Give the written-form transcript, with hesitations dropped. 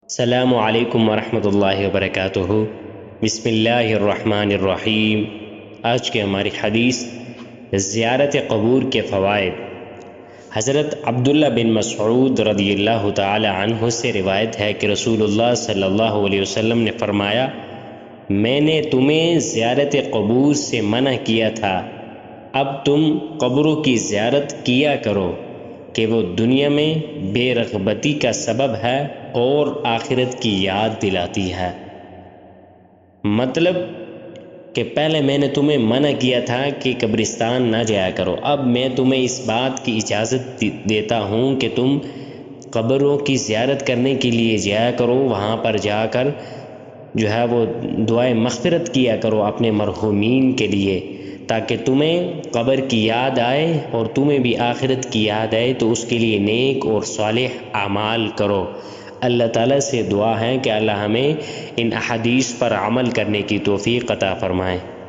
السلام علیکم ورحمۃ اللہ وبرکاتہ۔ بسم اللہ الرحمن الرحیم۔ آج کی ہماری حدیث زیارت قبور کے فوائد۔ حضرت عبداللہ بن مسعود رضی اللہ تعالی عنہ سے روایت ہے کہ رسول اللہ صلی اللہ علیہ وسلم نے فرمایا، میں نے تمہیں زیارت قبور سے منع کیا تھا، اب تم قبروں کی زیارت کیا کرو کہ وہ دنیا میں بے رغبتی کا سبب ہے اور آخرت کی یاد دلاتی ہے۔ مطلب کہ پہلے میں نے تمہیں منع کیا تھا کہ قبرستان نہ جایا کرو، اب میں تمہیں اس بات کی اجازت دیتا ہوں کہ تم قبروں کی زیارت کرنے کے لیے جایا کرو، وہاں پر جا کر جو ہے وہ دعائے مغفرت کیا کرو اپنے مرحومین کے لیے، تاکہ تمہیں قبر کی یاد آئے اور تمہیں بھی آخرت کی یاد آئے، تو اس کے لیے نیک اور صالح اعمال کرو۔ اللہ تعالیٰ سے دعا ہے کہ اللہ ہمیں ان احادیث پر عمل کرنے کی توفیق عطا فرمائے۔